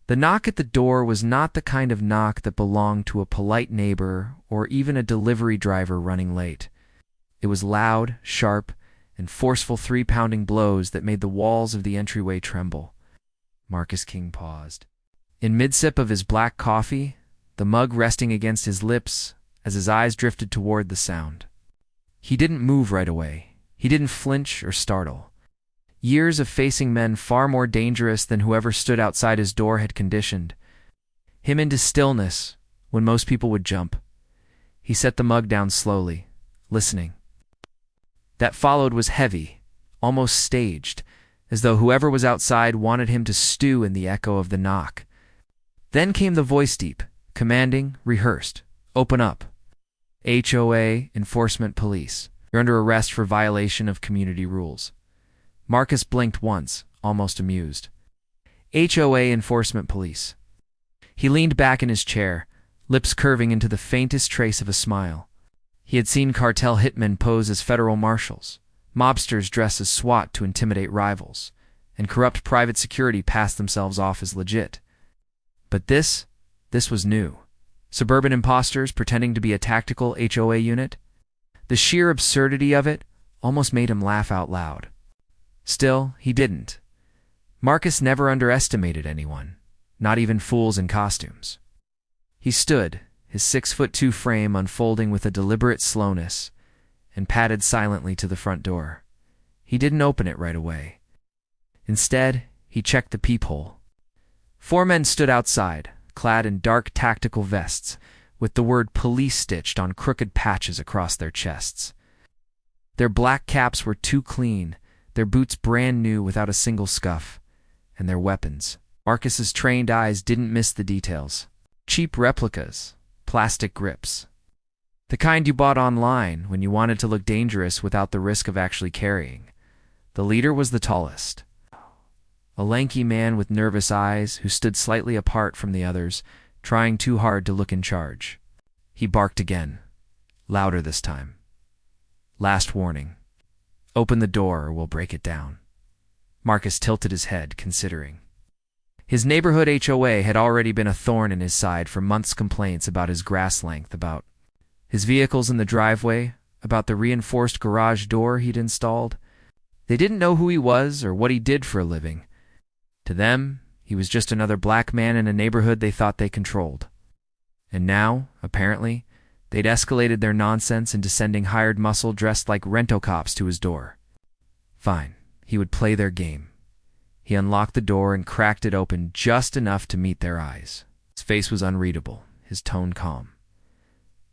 The knock at the door was not the kind of knock that belonged to a polite neighbor or even a delivery driver running late. It was loud, sharp, and forceful three-pounding blows that made the walls of the entryway tremble. Marcus King paused. In mid-sip of his black coffee, the mug resting against his lips as his eyes drifted toward the sound. He didn't move right away. He didn't flinch or startle. Years of facing men far more dangerous than whoever stood outside his door had conditioned him into stillness when most people would jump. He set the mug down slowly, listening. That followed was heavy, almost staged, as though whoever was outside wanted him to stew in the echo of the knock. Then came the voice deep, commanding, rehearsed. Open up. HOA, Enforcement Police. You're under arrest for violation of community rules. Marcus blinked once, almost amused. HOA Enforcement Police. He leaned back in his chair, lips curving into the faintest trace of a smile. He had seen cartel hitmen pose as federal marshals, mobsters dress as SWAT to intimidate rivals, and corrupt private security pass themselves off as legit. But this was new. Suburban imposters pretending to be a tactical HOA unit? The sheer absurdity of it almost made him laugh out loud. Still, he didn't. Marcus never underestimated anyone, not even fools in costumes. He stood, his 6'2" frame unfolding with a deliberate slowness, and padded silently to the front door. He didn't open it right away. Instead, he checked the peephole. 4 men stood outside, clad in dark tactical vests, with the word police stitched on crooked patches across their chests. Their black caps were too clean, their boots brand new without a single scuff, and their weapons. Marcus's trained eyes didn't miss the details. Cheap replicas, plastic grips. The kind you bought online when you wanted to look dangerous without the risk of actually carrying. The leader was the tallest. A lanky man with nervous eyes who stood slightly apart from the others, trying too hard to look in charge. He barked again, louder this time. Last warning. Open the door or we'll break it down. Marcus tilted his head, considering. His neighborhood HOA had already been a thorn in his side for months' complaints about his grass length, about his vehicles in the driveway, about the reinforced garage door he'd installed. They didn't know who he was or what he did for a living. To them, he was just another black man in a neighborhood they thought they controlled. And now, apparently, they'd escalated their nonsense into sending hired muscle dressed like rent-a-cops to his door. Fine, he would play their game. He unlocked the door and cracked it open just enough to meet their eyes. His face was unreadable, his tone calm.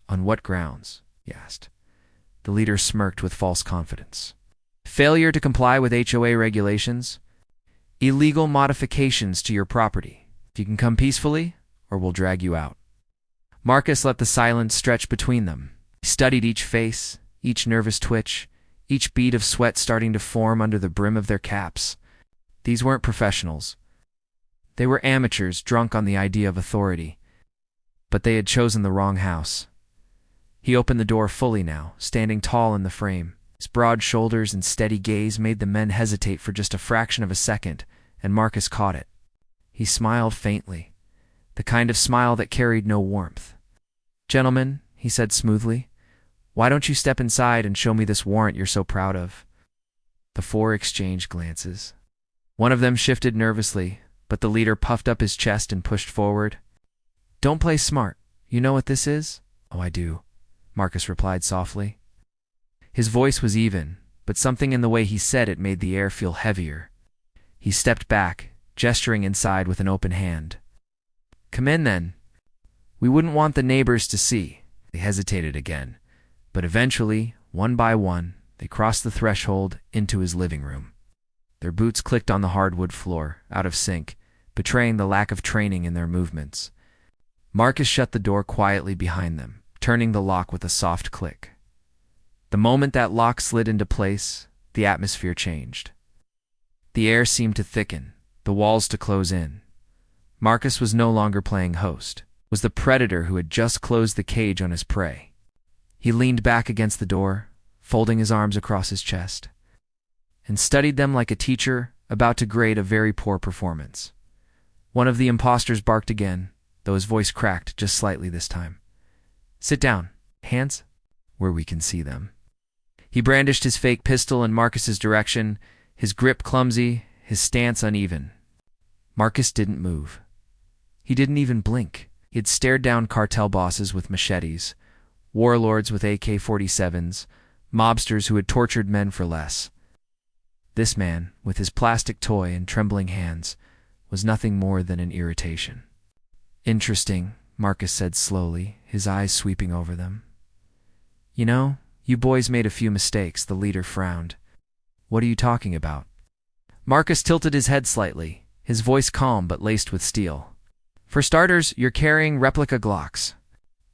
On what grounds? He asked. The leader smirked with false confidence. Failure to comply with HOA regulations. Illegal modifications to your property. You can come peacefully, or we'll drag you out. Marcus let the silence stretch between them. He studied each face, each nervous twitch, each bead of sweat starting to form under the brim of their caps. These weren't professionals. They were amateurs drunk on the idea of authority. But they had chosen the wrong house. He opened the door fully now, standing tall in the frame. His broad shoulders and steady gaze made the men hesitate for just a fraction of a second, and Marcus caught it. He smiled faintly, the kind of smile that carried no warmth. "Gentlemen," he said smoothly, "why don't you step inside and show me this warrant you're so proud of?" The 4 exchanged glances. One of them shifted nervously, but the leader puffed up his chest and pushed forward. "Don't play smart. You know what this is?" "Oh, I do," Marcus replied softly. His voice was even, but something in the way he said it made the air feel heavier. He stepped back, gesturing inside with an open hand. "Come in, then. We wouldn't want the neighbors to see." They hesitated again, but eventually, one by one, they crossed the threshold into his living room. Their boots clicked on the hardwood floor, out of sync, betraying the lack of training in their movements. Marcus shut the door quietly behind them, turning the lock with a soft click. The moment that lock slid into place, the atmosphere changed. The air seemed to thicken, the walls to close in. Marcus was no longer playing host, was the predator who had just closed the cage on his prey. He leaned back against the door, folding his arms across his chest, and studied them like a teacher about to grade a very poor performance. One of the impostors barked again, though his voice cracked just slightly this time. "Sit down. Hands where we can see them." He brandished his fake pistol in Marcus's direction, his grip clumsy, his stance uneven. Marcus didn't move. He didn't even blink. He had stared down cartel bosses with machetes, warlords with AK-47s, mobsters who had tortured men for less. This man, with his plastic toy and trembling hands, was nothing more than an irritation. "Interesting," Marcus said slowly, his eyes sweeping over them. "You know, you boys made a few mistakes," the leader frowned. "What are you talking about?" Marcus tilted his head slightly, his voice calm but laced with steel. "For starters, you're carrying replica Glocks.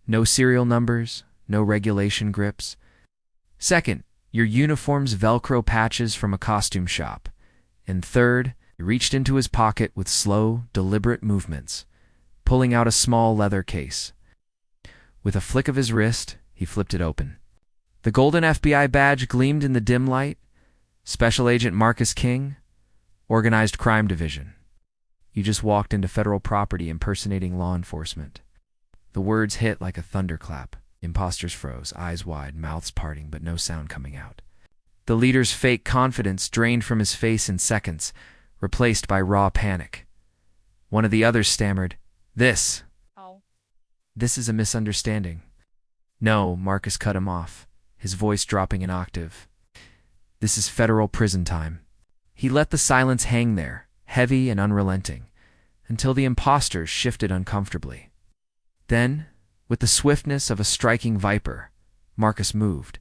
No serial numbers, no regulation grips. Second, your uniform's Velcro patches from a costume shop. And third, he reached into his pocket with slow, deliberate movements, pulling out a small leather case. With a flick of his wrist, he flipped it open. The golden FBI badge gleamed in the dim light. Special Agent Marcus King, Organized Crime Division. You just walked into federal property impersonating law enforcement. The words hit like a thunderclap. Impostors froze, eyes wide, mouths parting, but no sound coming out. The leader's fake confidence drained from his face in seconds, replaced by raw panic. One of the others stammered, "This. Oh. This is a misunderstanding." "No," Marcus cut him off, his voice dropping an octave. "This is federal prison time." He let the silence hang there, heavy and unrelenting, until the impostors shifted uncomfortably. Then, with the swiftness of a striking viper, Marcus moved.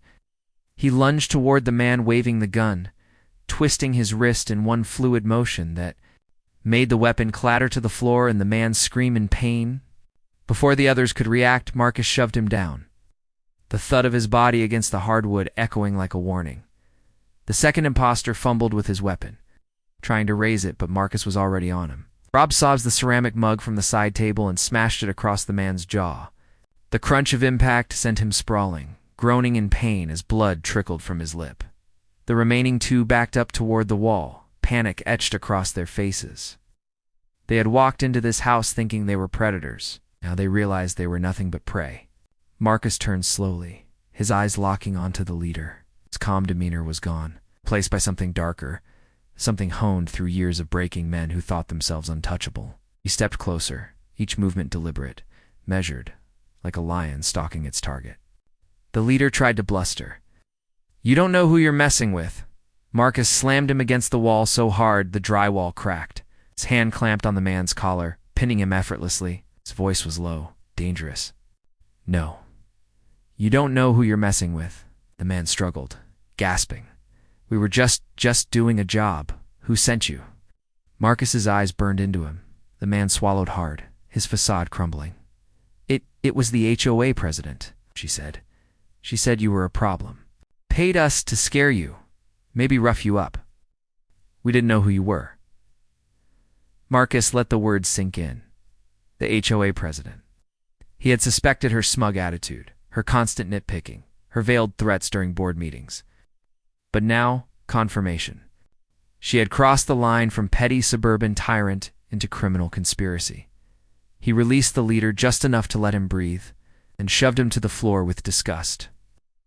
He lunged toward the man waving the gun, twisting his wrist in one fluid motion that made the weapon clatter to the floor and the man scream in pain. Before the others could react, Marcus shoved him down, the thud of his body against the hardwood echoing like a warning. The second imposter fumbled with his weapon, trying to raise it, but Marcus was already on him. Rob solved the ceramic mug from the side table and smashed it across the man's jaw. The crunch of impact sent him sprawling, groaning in pain as blood trickled from his lip. The remaining two backed up toward the wall, panic etched across their faces. They had walked into this house thinking they were predators. Now they realized they were nothing but prey. Marcus turned slowly, his eyes locking onto the leader. His calm demeanor was gone, replaced by something darker, something honed through years of breaking men who thought themselves untouchable. He stepped closer, each movement deliberate, measured, like a lion stalking its target. The leader tried to bluster. "You don't know who you're messing with." Marcus slammed him against the wall so hard the drywall cracked. His hand clamped on the man's collar, pinning him effortlessly. His voice was low, dangerous. "No. You don't know who you're messing with." The man struggled, gasping. "We were just doing a job. Who sent you?" Marcus's eyes burned into him. The man swallowed hard, his facade crumbling. It was the HOA president," she said. "She said you were a problem. Paid us to scare you, maybe rough you up. We didn't know who you were." Marcus let the words sink in. The HOA president. He had suspected her smug attitude, her constant nitpicking, her veiled threats during board meetings. But now, confirmation. She had crossed the line from petty suburban tyrant into criminal conspiracy. He released the leader just enough to let him breathe, and shoved him to the floor with disgust.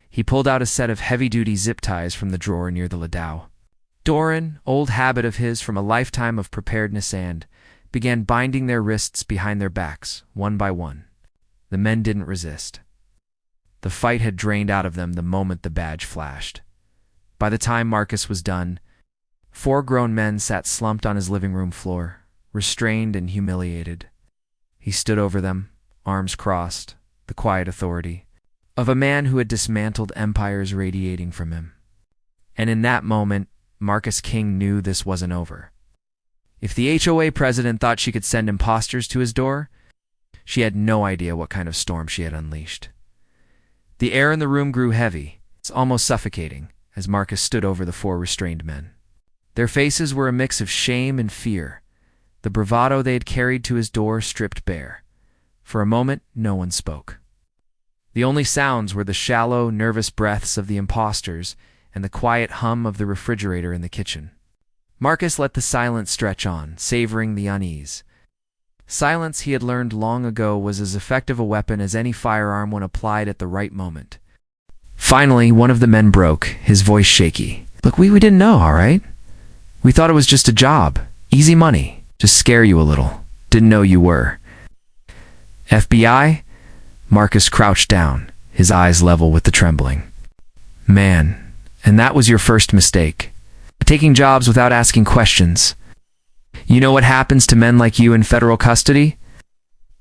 He pulled out a set of heavy-duty zip ties from the drawer near the ladao. Doran, old habit of his from a lifetime of preparedness, and began binding their wrists behind their backs, one by one. The men didn't resist. The fight had drained out of them the moment the badge flashed. By the time Marcus was done, 4 grown men sat slumped on his living room floor, restrained and humiliated. He stood over them, arms crossed, the quiet authority of a man who had dismantled empires radiating from him. And in that moment, Marcus King knew this wasn't over. If the HOA president thought she could send imposters to his door, she had no idea what kind of storm she had unleashed. The air in the room grew heavy, almost suffocating, as Marcus stood over the 4 restrained men. Their faces were a mix of shame and fear, the bravado they had carried to his door stripped bare. For a moment, no one spoke. The only sounds were the shallow, nervous breaths of the impostors and the quiet hum of the refrigerator in the kitchen. Marcus let the silence stretch on, savoring the unease. Silence, he had learned long ago, was as effective a weapon as any firearm when applied at the right moment. Finally, one of the men broke, his voice shaky. "Look, we didn't know, all right? We thought it was just a job. Easy money. Just scare you a little. Didn't know you were." "FBI?" Marcus crouched down, his eyes level with the trembling. "Man, and that was your first mistake. Taking jobs without asking questions. You know what happens to men like you in federal custody?"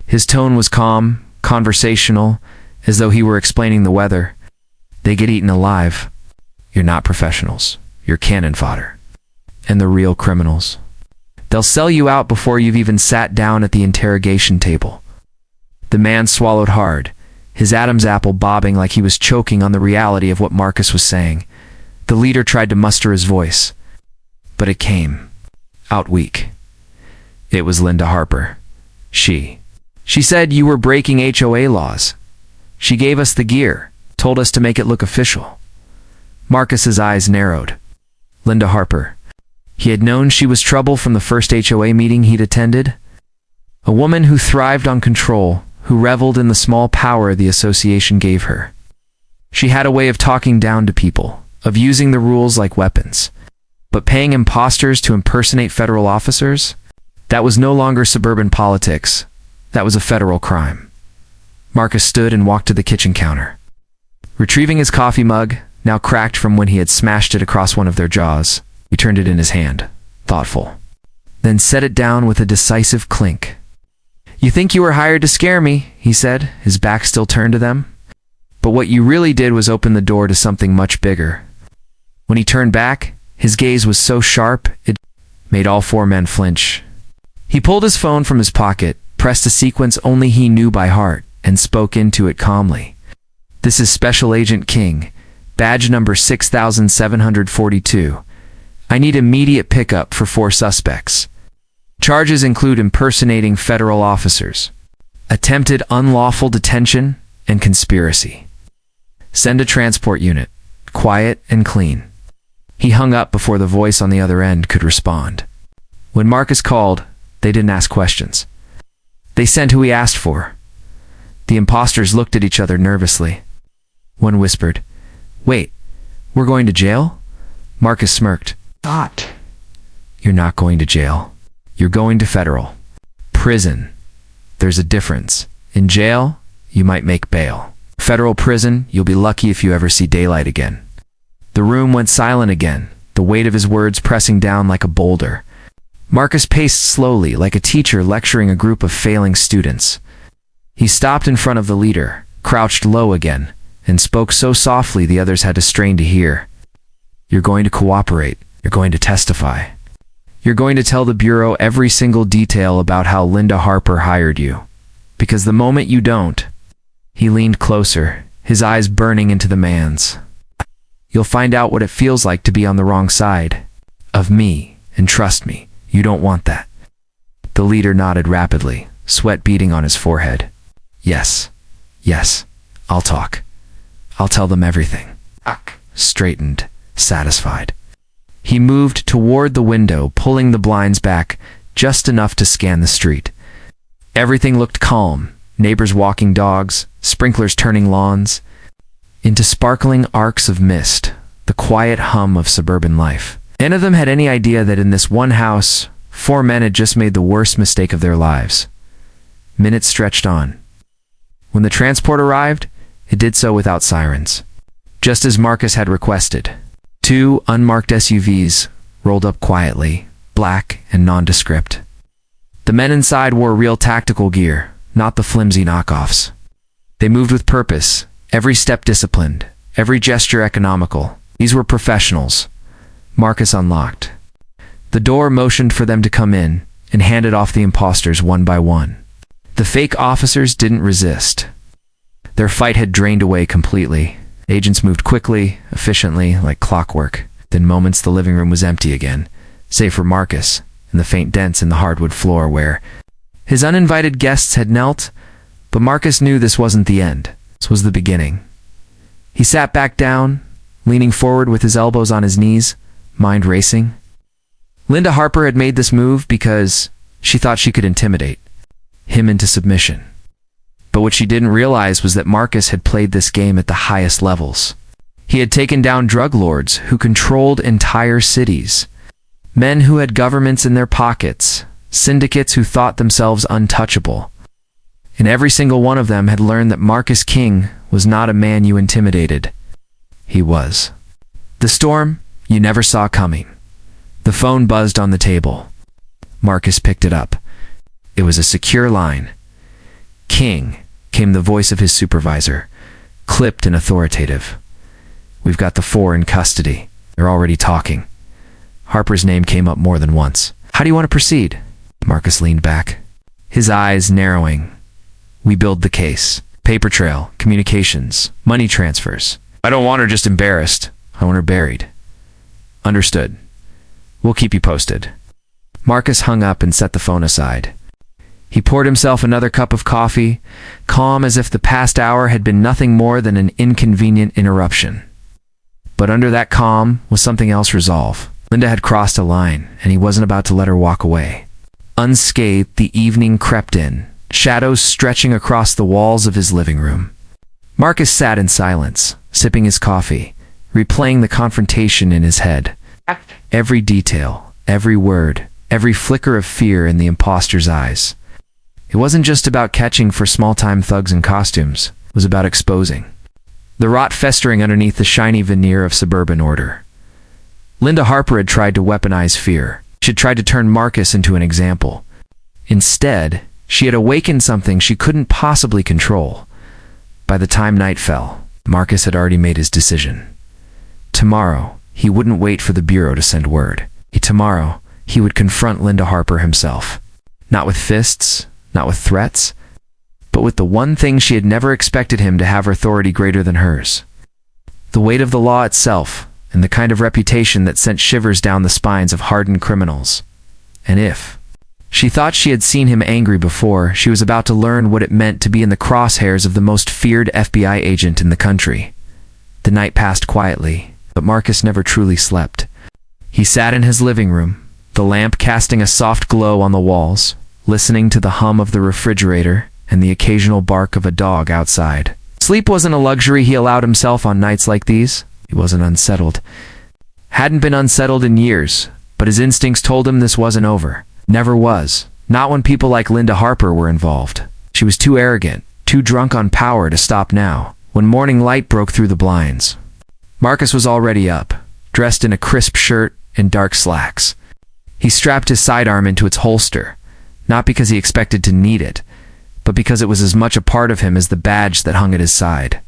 His tone was calm, conversational, as though he were explaining the weather. "They get eaten alive. You're not professionals. You're cannon fodder. And the real criminals. They'll sell you out before you've even sat down at the interrogation table." The man swallowed hard, his Adam's apple bobbing like he was choking on the reality of what Marcus was saying. The leader tried to muster his voice, but it came out weak. It was Linda Harper. She said you were breaking HOA laws. She gave us the gear, told us to make it look official. Marcus's eyes narrowed. Linda Harper. He had known she was trouble from the first HOA meeting he'd attended. A woman who thrived on control, who reveled in the small power the association gave her. She had a way of talking down to people, of using the rules like weapons. But paying imposters to impersonate federal officers? That was no longer suburban politics. That was a federal crime. Marcus stood and walked to the kitchen counter. Retrieving his coffee mug, now cracked from when he had smashed it across one of their jaws, he turned it in his hand, thoughtful. Then set it down with a decisive clink. "You think you were hired to scare me," he said, his back still turned to them. "But what you really did was open the door to something much bigger." When he turned back, his gaze was so sharp, it made all four men flinch. He pulled his phone from his pocket, pressed a sequence only he knew by heart, and spoke into it calmly. "This is Special Agent King, badge number 6742. I need immediate pickup for 4 suspects. Charges include impersonating federal officers, attempted unlawful detention, and conspiracy. Send a transport unit, quiet and clean." He hung up before the voice on the other end could respond. When Marcus called, they didn't ask questions. They sent who he asked for. The imposters looked at each other nervously. One whispered, "Wait, we're going to jail?" Marcus smirked. "Not. You're not going to jail. You're going to federal. Prison. There's a difference. In jail, you might make bail. Federal prison, you'll be lucky if you ever see daylight again." The room went silent again, the weight of his words pressing down like a boulder. Marcus paced slowly, like a teacher lecturing a group of failing students. He stopped in front of the leader, crouched low again, and spoke so softly the others had to strain to hear. "You're going to cooperate. You're going to testify. You're going to tell the Bureau every single detail about how Linda Harper hired you. Because the moment you don't..." He leaned closer, his eyes burning into the man's. "You'll find out what it feels like to be on the wrong side of me, and trust me, you don't want that." The leader nodded rapidly, sweat beading on his forehead. Yes, I'll talk. I'll tell them everything." Straightened, satisfied. He moved toward the window, pulling the blinds back just enough to scan the street. Everything looked calm, neighbors walking dogs, sprinklers turning lawns, into sparkling arcs of mist, the quiet hum of suburban life. None of them had any idea that in this one house, 4 men had just made the worst mistake of their lives. Minutes stretched on. When the transport arrived, it did so without sirens. Just as Marcus had requested, 2 unmarked SUVs rolled up quietly, black and nondescript. The men inside wore real tactical gear, not the flimsy knockoffs. They moved with purpose, every step disciplined, every gesture economical. These were professionals. Marcus unlocked. The door motioned for them to come in and handed off the imposters one by one. The fake officers didn't resist. Their fight had drained away completely. Agents moved quickly, efficiently, like clockwork. In moments, the living room was empty again, save for Marcus and the faint dents in the hardwood floor where his uninvited guests had knelt. But Marcus knew this wasn't the end. This was the beginning. He sat back down, leaning forward with his elbows on his knees, mind racing. Linda Harper had made this move because she thought she could intimidate. him into submission. But what she didn't realize was that Marcus had played this game at the highest levels. He had taken down drug lords who controlled entire cities, men who had governments in their pockets, syndicates who thought themselves untouchable. And every single one of them had learned that Marcus King was not a man you intimidated. He was. The storm you never saw coming. The phone buzzed on the table. Marcus picked it up. It was a secure line. "King," came the voice of his supervisor, clipped and authoritative. "We've got the 4 in custody. They're already talking." Harper's name came up more than once. "How do you want to proceed?" Marcus leaned back, his eyes narrowing. "We build the case. Paper trail, communications, money transfers. I don't want her just embarrassed. I want her buried." "Understood. We'll keep you posted." Marcus hung up and set the phone aside. He poured himself another cup of coffee, calm as if the past hour had been nothing more than an inconvenient interruption. But under that calm was something else resolve. Linda had crossed a line, and he wasn't about to let her walk away. Unscathed, the evening crept in, shadows stretching across the walls of his living room. Marcus sat in silence, sipping his coffee, replaying the confrontation in his head. Every detail, every word, every flicker of fear in the imposter's eyes. It wasn't just about catching for small-time thugs in costumes. It was about exposing the rot festering underneath the shiny veneer of suburban order. Linda Harper had tried to weaponize fear. She had tried to turn Marcus into an example. Instead, she had awakened something she couldn't possibly control. By the time night fell, Marcus had already made his decision. Tomorrow, he wouldn't wait for the Bureau to send word. Tomorrow, he would confront Linda Harper himself. Not with fists, not with threats, but with the one thing she had never expected him to have authority greater than hers. The weight of the law itself, and the kind of reputation that sent shivers down the spines of hardened criminals. And if she thought she had seen him angry before, she was about to learn what it meant to be in the crosshairs of the most feared FBI agent in the country. The night passed quietly, but Marcus never truly slept. He sat in his living room, the lamp casting a soft glow on the walls, listening to the hum of the refrigerator and the occasional bark of a dog outside. Sleep wasn't a luxury he allowed himself on nights like these. He wasn't unsettled. Hadn't been unsettled in years, but his instincts told him this wasn't over. Never was. Not when people like Linda Harper were involved. She was too arrogant, too drunk on power to stop now, when morning light broke through the blinds. Marcus was already up, dressed in a crisp shirt and dark slacks. He strapped his sidearm into its holster, not because he expected to need it, but because it was as much a part of him as the badge that hung at his side.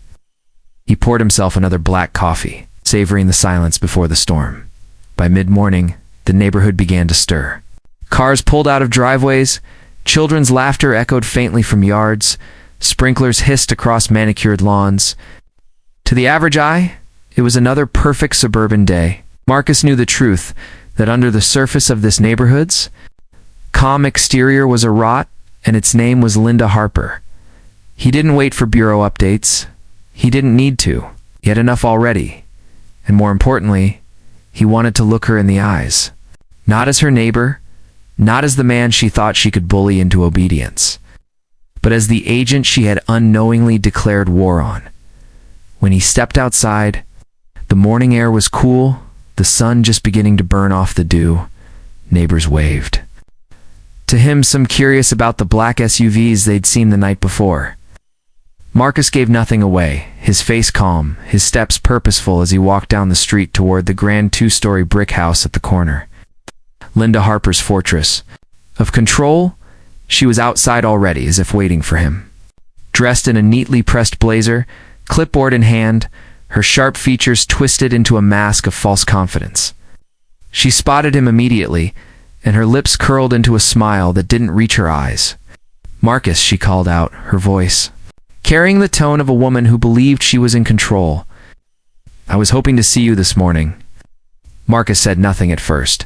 He poured himself another black coffee, savoring the silence before the storm. By mid-morning, the neighborhood began to stir. Cars pulled out of driveways, children's laughter echoed faintly from yards, sprinklers hissed across manicured lawns. To the average eye, it was another perfect suburban day. Marcus knew the truth, that under the surface of this neighborhood's calm exterior was a rot, and its name was Linda Harper. He didn't wait for bureau updates. He didn't need to. He had enough already. And more importantly, he wanted to look her in the eyes. Not as her neighbor, not as the man she thought she could bully into obedience, but as the agent she had unknowingly declared war on. When he stepped outside, the morning air was cool, the sun just beginning to burn off the dew. Neighbors waved. To him, some curious about the black SUVs they'd seen the night before. Marcus gave nothing away, his face calm, his steps purposeful as he walked down the street toward the grand 2-story brick house at the corner. Linda Harper's fortress. Of control, she was outside already, as if waiting for him. Dressed in a neatly pressed blazer, clipboard in hand, her sharp features twisted into a mask of false confidence. She spotted him immediately, and her lips curled into a smile that didn't reach her eyes. "Marcus," she called out, her voice carrying the tone of a woman who believed she was in control. "I was hoping to see you this morning." Marcus said nothing at first.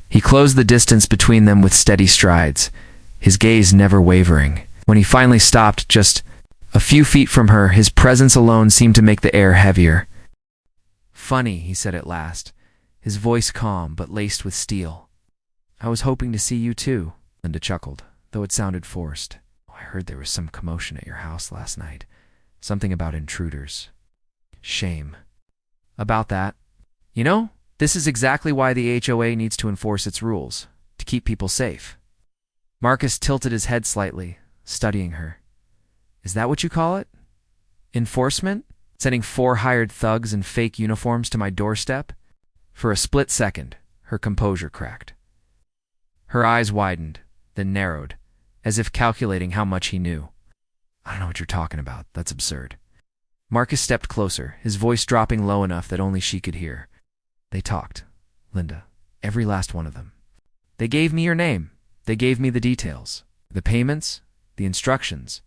He closed the distance between them with steady strides, his gaze never wavering. When he finally stopped just a few feet from her, his presence alone seemed to make the air heavier. "Funny," he said at last, his voice calm but laced with steel. "I was hoping to see you too," Linda chuckled. though it sounded forced. "I heard there was some commotion at your house last night. Something about intruders." "Shame." "About that. You know, this is exactly why the HOA needs to enforce its rules, to keep people safe." Marcus tilted his head slightly, studying her. "Is that what you call it? Enforcement? Sending 4 hired thugs in fake uniforms to my doorstep?" For a split second, her composure cracked. Her eyes widened, then narrowed, as if calculating how much he knew. "I don't know what you're talking about. That's absurd." Marcus stepped closer, his voice dropping low enough that only she could hear. "They talked, Linda. Every last one of them. They gave me your name. They gave me the details. The payments, the instructions.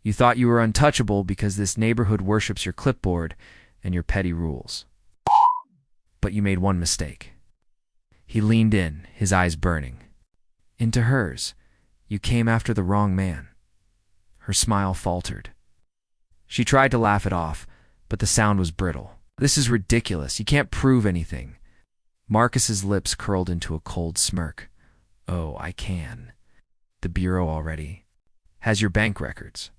You thought you were untouchable because this neighborhood worships your clipboard and your petty rules. But you made one mistake." He leaned in, his eyes burning. Into hers, "You came after the wrong man." Her smile faltered. She tried to laugh it off, but the sound was brittle. "This is ridiculous. You can't prove anything." Marcus's lips curled into a cold smirk. "Oh, I can. The Bureau already has your bank records.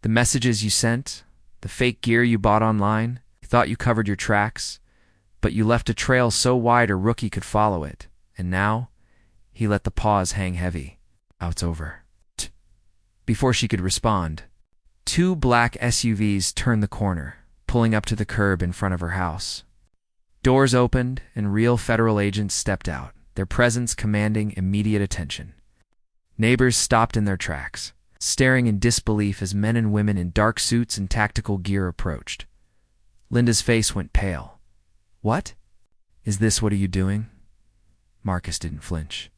The messages you sent, the fake gear you bought online. You thought you covered your tracks, but you left a trail so wide a rookie could follow it. And now," he let the pause hang heavy, "now it's over." Before she could respond, 2 black SUVs turned the corner, pulling up to the curb in front of her house. Doors opened, and real federal agents stepped out, their presence commanding immediate attention. Neighbors stopped in their tracks, staring in disbelief as men and women in dark suits and tactical gear approached. Linda's face went pale. "What? Is this what are you doing?" Marcus didn't flinch.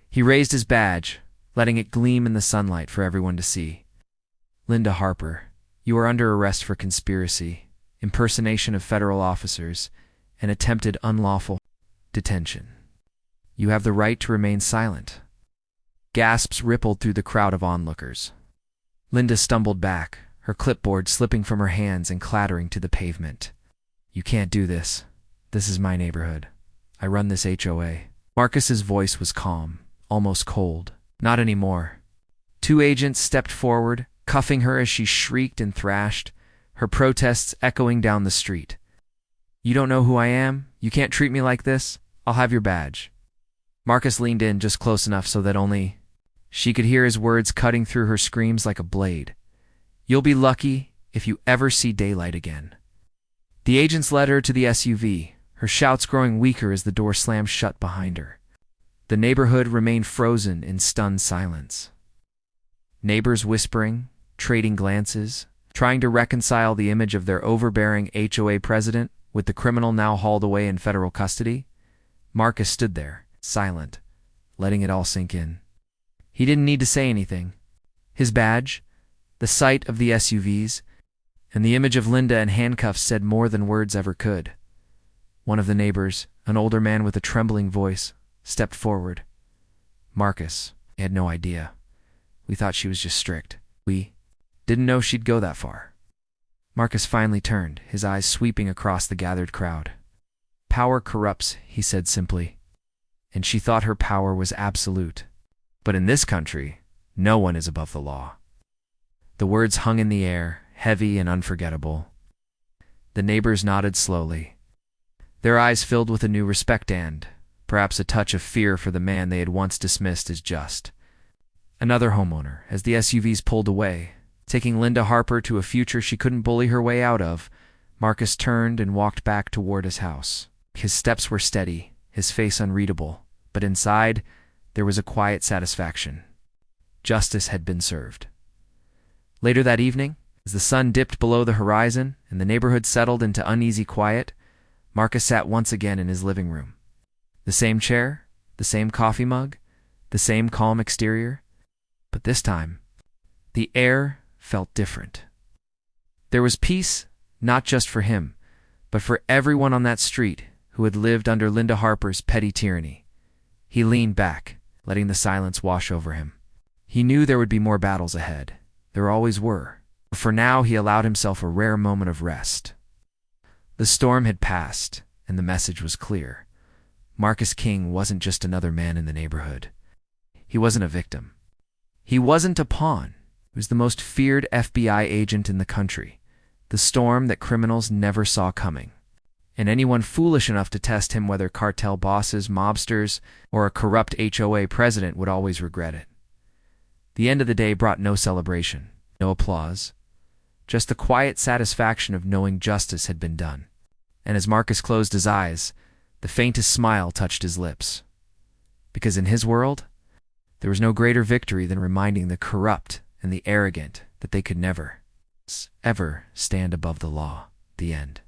He raised his badge, letting it gleam in the sunlight for everyone to see. "Linda Harper, you are under arrest for conspiracy, impersonation of federal officers, and attempted unlawful detention. You have the right to remain silent." Gasps rippled through the crowd of onlookers. Linda stumbled back, her clipboard slipping from her hands and clattering to the pavement. "You can't do this. This is my neighborhood. I run this HOA." Marcus's voice was calm, almost cold. "Not anymore." 2 agents stepped forward, cuffing her as she shrieked and thrashed, her protests echoing down the street. "You don't know who I am? You can't treat me like this? I'll have your badge." Marcus leaned in just close enough so that only she could hear his words cutting through her screams like a blade. "You'll be lucky if you ever see daylight again." The agents led her to the SUV, her shouts growing weaker as the door slammed shut behind her. The neighborhood remained frozen in stunned silence. Neighbors whispering, trading glances, trying to reconcile the image of their overbearing HOA president with the criminal now hauled away in federal custody. Marcus stood there, silent, letting it all sink in. He didn't need to say anything. His badge, the sight of the SUVs, and the image of Linda in handcuffs said more than words ever could. One of the neighbors, an older man with a trembling voice, stepped forward. "Marcus, I had no idea. We thought she was just strict. We didn't know she'd go that far." Marcus finally turned, his eyes sweeping across the gathered crowd. "Power corrupts," he said simply, and she thought her power was absolute. But in this country, no one is above the law. The words hung in the air, heavy and unforgettable. The neighbors nodded slowly, their eyes filled with a new respect and, perhaps, a touch of fear for the man they had once dismissed as just. Another homeowner, as the SUVs pulled away, taking Linda Harper to a future she couldn't bully her way out of, Marcus turned and walked back toward his house. His steps were steady, his face unreadable, but inside there was a quiet satisfaction. Justice had been served. Later that evening, as the sun dipped below the horizon and the neighborhood settled into uneasy quiet, Marcus sat once again in his living room. The same chair, the same coffee mug, the same calm exterior. But this time, the air felt different. There was peace, not just for him, but for everyone on that street who had lived under Linda Harper's petty tyranny. He leaned back, letting the silence wash over him. He knew there would be more battles ahead. There always were. For now, he allowed himself a rare moment of rest. The storm had passed, and the message was clear. Marcus King wasn't just another man in the neighborhood. He wasn't a victim. He wasn't a pawn. He was the most feared FBI agent in the country, the storm that criminals never saw coming. And anyone foolish enough to test him, whether cartel bosses, mobsters, or a corrupt HOA president, would always regret it. The end of the day brought no celebration, no applause, just the quiet satisfaction of knowing justice had been done. And as Marcus closed his eyes, the faintest smile touched his lips. Because in his world, there was no greater victory than reminding the corrupt and the arrogant that they could never, ever stand above the law. The end.